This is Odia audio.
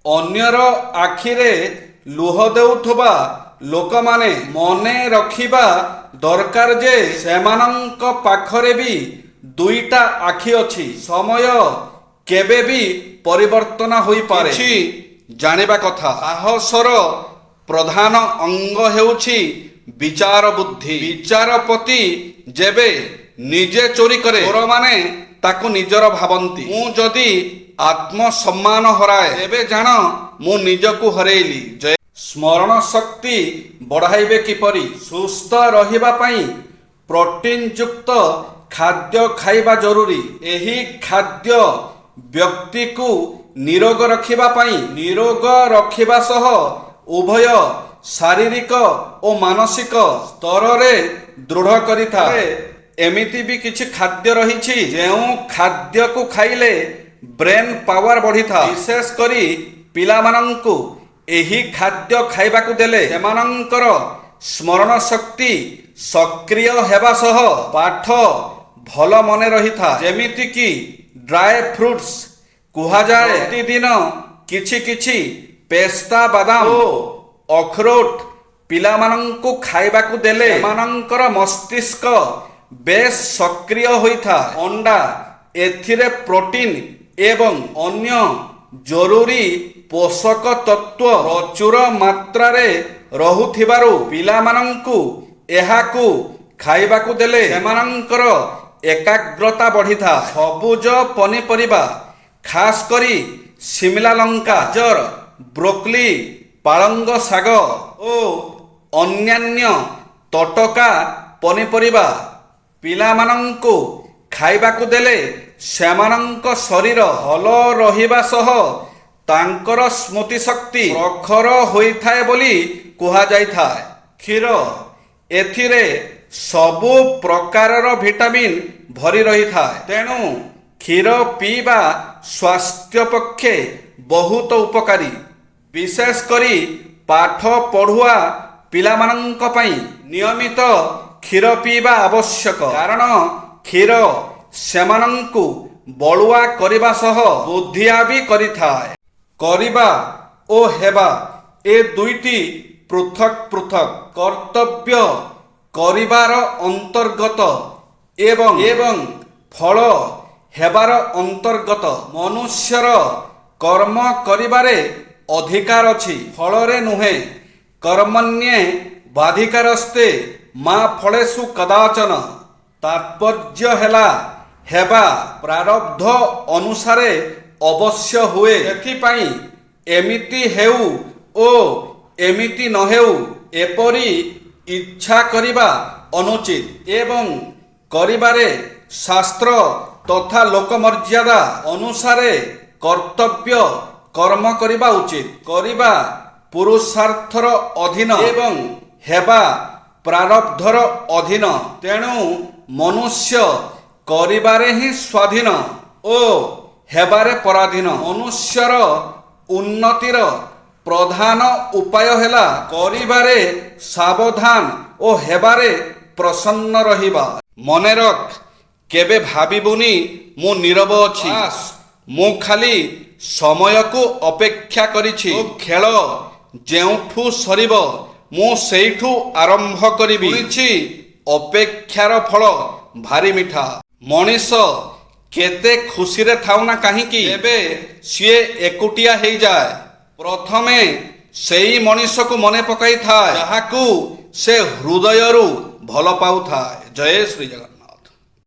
ଅନ୍ୟର ଆଖିରେ ଲୁହ ଦେଉଥିବା ଲୋକମାନେ ମନେ ରଖିବା ଦରକାର ଯେ ସେମାନଙ୍କ ପାଖରେ ବି ଦୁଇଟା ଆଖି ଅଛି। ସମୟ କେବେ ବି ପରିବର୍ତ୍ତନ ହୋଇପାରେ। କିଛି ଜାଣିବା କଥା। ସାହସର ପ୍ରଧାନ ଅଙ୍ଗ ହେଉଛି ବିଚାର ବୁଦ୍ଧି। ବିଚାରପତି ଯେବେ ନିଜେ ଚୋରି କରେ ଚୋରମାନେ ତାକୁ ନିଜର ଭାବନ୍ତି। ମୁଁ ଯଦି ଆତ୍ମସମ୍ମାନ ହରାଏ ତେବେ ଜାଣ ମୁଁ ନିଜକୁ ହରେଇଲି। ସ୍ମରଣ ଶକ୍ତି ବଢ଼ାଇବେ କିପରି? ସୁସ୍ଥ ରହିବା ପାଇଁ ପ୍ରୋଟିନ ଯୁକ୍ତ ଖାଦ୍ୟ ଖାଇବା ଜରୁରୀ। ଏହି ଖାଦ୍ୟ ବ୍ୟକ୍ତିକୁ ନିରୋଗ ରଖିବା ପାଇଁ ନିରୋଗ ରଖିବା ସହ ଉଭୟ ଶାରୀରିକ ଓ ମାନସିକ ସ୍ତରରେ ଦୃଢ଼ କରିଥାଏ। ଏମିତି ବି କିଛି ଖାଦ୍ୟ ରହିଛି ଯେଉଁ ଖାଦ୍ୟକୁ ଖାଇଲେ ବ୍ରେନ୍ ପାୱାର ବଢ଼ିଥାଏ। ବିଶେଷ କରି ପିଲାମାନଙ୍କୁ ଏହି ଖାଦ୍ୟ ଖାଇବାକୁ ଦେଲେ ସେମାନଙ୍କର ସ୍ମରଣ ଶକ୍ତି ସକ୍ରିୟ ହେବା ସହ ପାଠ ଭଲ ମନେ ରହିଥାଏ। ଯେମିତିକି ଡ୍ରାଏ ଫ୍ରୁଟ୍ସ କୁହାଯାଏ। ପ୍ରତିଦିନ କିଛି କିଛି ପେସ୍ତା ବାଦାମ ଓ ଅଖରୋଟ ପିଲାମାନଙ୍କୁ ଖାଇବାକୁ ଦେଲେ ସେମାନଙ୍କର ମସ୍ତିଷ୍କ ବେଶ ସକ୍ରିୟ ହୋଇଥାଏ। ଅଣ୍ଡା, ଏଥିରେ ପ୍ରୋଟିନ ଏବଂ ଅନ୍ୟ ଜରୁରୀ ପୋଷକ ତତ୍ତ୍ୱ ପ୍ରଚୁର ମାତ୍ରାରେ ରହୁଥିବାରୁ ପିଲାମାନଙ୍କୁ ଏହାକୁ ଖାଇବାକୁ ଦେଲେ ସେମାନଙ୍କର ଏକାଗ୍ରତା ବଢ଼ିଥାଏ। ସବୁଜ ପନିପରିବା ଖାସ କରି ଶିମଲା ଲଙ୍କା, ଗାଜର, ବ୍ରୋକଲି, ପାଳଙ୍ଗ ଶାଗ ଓ ଅନ୍ୟାନ୍ୟ ତଟକା ପନିପରିବା ପିଲାମାନଙ୍କୁ ଖାଇବାକୁ ଦେଲେ ସେମାନଙ୍କ ଶରୀର ଭଲ ରହିବା ସହ ତାଙ୍କର ସ୍ମୃତି ଶକ୍ତି ପ୍ରଖର ହୋଇଥାଏ ବୋଲି କୁହାଯାଇଥାଏ। କ୍ଷୀର, ଏଥିରେ ସବୁ ପ୍ରକାରର ଭିଟାମିନ୍ ଭରି ରହିଥାଏ। ତେଣୁ କ୍ଷୀର ପିଇବା ସ୍ୱାସ୍ଥ୍ୟ ପକ୍ଷେ ବହୁତ ଉପକାରୀ। ବିଶେଷ କରି ପାଠ ପଢ଼ୁଆ ପିଲାମାନଙ୍କ ପାଇଁ ନିୟମିତ କ୍ଷୀର ପିଇବା ଆବଶ୍ୟକ। କାରଣ କ୍ଷୀର ସେମାନଙ୍କୁ ବଳୁଆ କରିବା ସହ ବୁଦ୍ଧିଆ ବି କରିଥାଏ। କରିବା ଓ ହେବା ଏ ଦୁଇଟି ପୃଥକ ପୃଥକ କର୍ତ୍ତବ୍ୟ। କରିବାର ଅନ୍ତର୍ଗତ ଏବଂ ଫଳ ହେବାର ଅନ୍ତର୍ଗତ। ମନୁଷ୍ୟର କର୍ମ କରିବାରେ ଅଧିକାର ଅଛି, ଫଳରେ ନୁହେଁ। କର୍ମଣ୍ୟେ ବାଧିକାରସ୍ତେ ମା ଫଳେଷୁ କଦାଚନ। ତାତ୍ପର୍ଯ୍ୟ ହେଲା ହେବା ପ୍ରାରବ୍ଧ ଅନୁସାରେ ଅବଶ୍ୟ ହୁଏ। ସେଥିପାଇଁ ଏମିତି ହେଉ ଓ ଏମିତି ନ ହେଉ ଏପରି ଇଚ୍ଛା କରିବା ଅନୁଚିତ ଏବଂ କରିବାରେ ଶାସ୍ତ୍ର ତଥା ଲୋକମର୍ଯ୍ୟାଦା ଅନୁସାରେ କର୍ତ୍ତବ୍ୟ କର୍ମ କରିବା ଉଚିତ। କରିବା ପୁରୁଷାର୍ଥର ଅଧୀନ ଏବଂ ହେବା ପ୍ରାରବ୍ଧର ଅଧୀନ। ତେଣୁ ମନୁଷ୍ୟ କରିବାରେ ହିଁ ସ୍ୱାଧୀନ ଓ ହେବାରେ ପରାଧୀନ। ମନୁଷ୍ୟର ଉନ୍ନତିର ପ୍ରଧାନ ଉପାୟ ହେଲା କରିବାରେ ସାବଧାନ ଓ ହେବାରେ ପ୍ରସନ୍ନ ରହିବା। ମନେ ରଖ, କେବେ ଭାବିବୁନି ମୁଁ ନୀରବ ଅଛି। ମୁଁ ଖାଲି ସମୟକୁ ଅପେକ୍ଷା କରିଛି। ଖେଳ ଯେଉଁଠୁ ସରିବ ମୁଁ ସେଇଠୁ ଆରମ୍ଭ କରିବି। ଶୁଣିଛି ଅପେକ୍ଷାର ଫଳ ଭାରି ମିଠା। ମଣିଷ କେତେ ଖୁସିରେ ଥାଉନା କାହିଁକି ଏବେ ସିଏ ଏକୁଟିଆ ହେଇଯାଏ। ପ୍ରଥମେ ସେଇ ମଣିଷକୁ ମନେ ପକାଇଥାଏ ଯାହାକୁ ସେ ହୃଦୟରୁ ଭଲ ପାଉଥାଏ। ଜୟ ଶ୍ରୀ ଜଗନ୍ନାଥ।